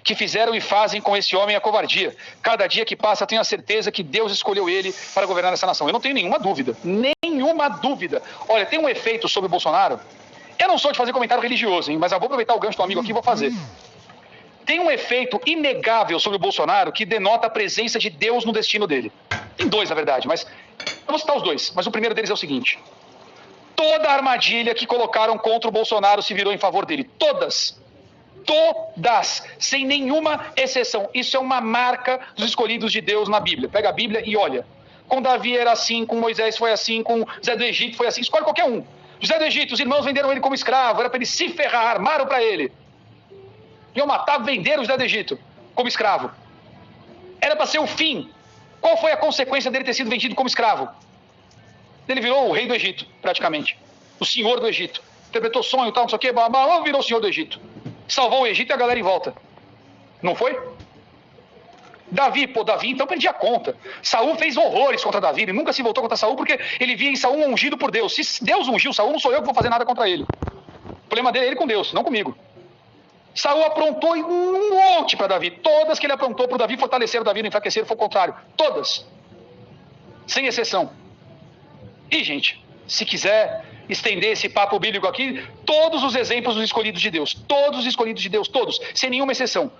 que fizeram e fazem com esse homem a covardia. Cada dia que passa, tenho a certeza que Deus escolheu ele para governar essa nação. Eu não tenho nenhuma dúvida. Nenhuma dúvida. Olha, tem um efeito sobre o Bolsonaro. Eu não sou de fazer comentário religioso, hein, mas eu vou aproveitar o gancho do amigo aqui e vou fazer. Tem um efeito inegável sobre o Bolsonaro que denota a presença de Deus no destino dele. Tem dois, na verdade, mas eu vou citar os dois. Mas o primeiro deles é o seguinte. Toda a armadilha que colocaram contra o Bolsonaro se virou em favor dele. Todas. Todas, sem nenhuma exceção. Isso é uma marca dos escolhidos de Deus na Bíblia. Pega a Bíblia e olha. Com Davi era assim, com Moisés foi assim, com José do Egito foi assim. Escolhe qualquer um. José do Egito, os irmãos venderam ele como escravo, era para ele se ferrar, armaram para ele. Iam matar, venderam José do Egito como escravo. Era para ser o fim. Qual foi a consequência dele ter sido vendido como escravo? Ele virou o rei do Egito, praticamente. O senhor do Egito. Interpretou sonho e tal, não sei o quê, virou o senhor do Egito. Salvou o Egito e a galera em volta. Não foi? Davi então perdia a conta. Saul fez horrores contra Davi, ele nunca se voltou contra Saul porque ele via em Saul um ungido por Deus. Se Deus ungiu Saul, não sou eu que vou fazer nada contra ele. O problema dele é ele com Deus, não comigo. Saul aprontou um monte para Davi. Todas que ele aprontou para Davi fortaleceram Davi, não enfraqueceram, foi o contrário. Todas. Sem exceção. E, gente, se quiser estender esse papo bíblico aqui, todos os exemplos dos escolhidos de Deus, todos os escolhidos de Deus, todos, sem nenhuma exceção,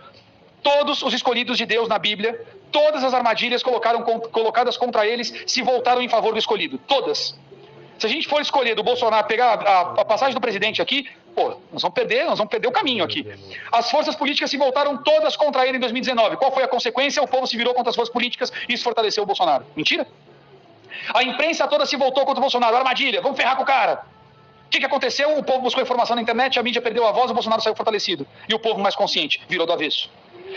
todos os escolhidos de Deus na Bíblia, todas as armadilhas colocadas contra eles se voltaram em favor do escolhido, todas. Se a gente for escolher do Bolsonaro, pegar a passagem do presidente aqui, nós vamos perder o caminho aqui. As forças políticas se voltaram todas contra ele em 2019. Qual foi a consequência? O povo se virou contra as forças políticas e isso fortaleceu o Bolsonaro. Mentira? A imprensa toda se voltou contra o Bolsonaro. Armadilha, vamos ferrar com o cara. O que aconteceu? O povo buscou informação na internet, a mídia perdeu a voz, o Bolsonaro saiu fortalecido. E o povo mais consciente virou do avesso.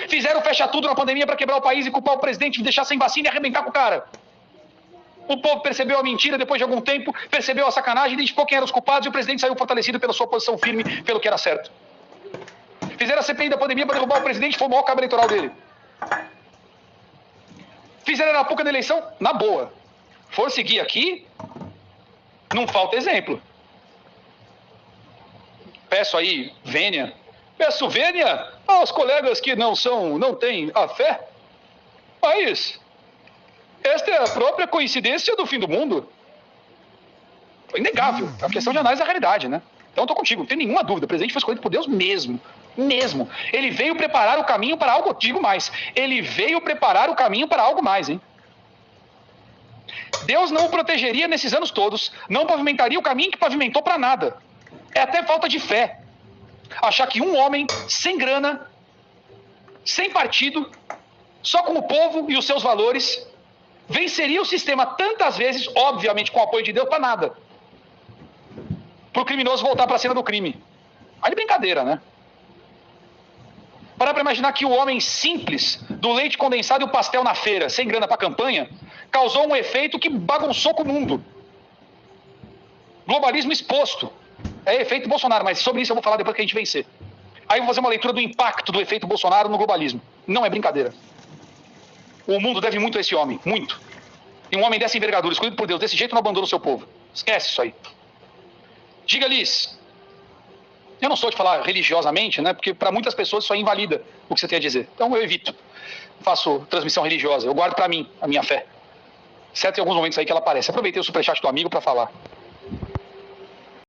Fizeram fechar tudo na pandemia para quebrar o país e culpar o presidente, deixar sem vacina e arrebentar com o cara. O povo percebeu a mentira depois de algum tempo, percebeu a sacanagem, identificou quem eram os culpados e o presidente saiu fortalecido pela sua posição firme, pelo que era certo. Fizeram a CPI da pandemia para derrubar o presidente, foi o maior cabo eleitoral dele. Fizeram a arapuca da eleição, na boa. For seguir aqui, não falta exemplo. Peço aí, vênia. Peço vênia aos colegas que não têm a fé. Mas esta é a própria coincidência do fim do mundo. É inegável. É uma questão de análise da realidade, né? Então eu tô contigo, não tem nenhuma dúvida. O presidente foi escolhido por Deus mesmo. Mesmo. Ele veio preparar o caminho para algo, digo mais. Ele veio preparar o caminho para algo mais, hein? Deus não o protegeria nesses anos todos, não pavimentaria o caminho que pavimentou para nada. É até falta de fé. Achar que um homem sem grana, sem partido, só com o povo e os seus valores, venceria o sistema tantas vezes, obviamente com o apoio de Deus, para nada. Para o criminoso voltar para a cena do crime. Aí de brincadeira, né? Parar para imaginar que o homem simples, do leite condensado e o pastel na feira, sem grana para campanha, causou um efeito que bagunçou com o mundo. Globalismo exposto. É efeito Bolsonaro, mas sobre isso eu vou falar depois que a gente vencer. Aí eu vou fazer uma leitura do impacto do efeito Bolsonaro no globalismo. Não é brincadeira. O mundo deve muito a esse homem, muito. E um homem dessa envergadura, escolhido por Deus, desse jeito não abandona o seu povo. Esquece isso aí. Diga-lhes. Eu não sou de falar religiosamente, né? Porque para muitas pessoas isso aí invalida o que você tem a dizer. Então eu evito. Faço transmissão religiosa. Eu guardo para mim a minha fé. Certo? Em alguns momentos aí que ela aparece. Aproveitei o superchat do amigo para falar.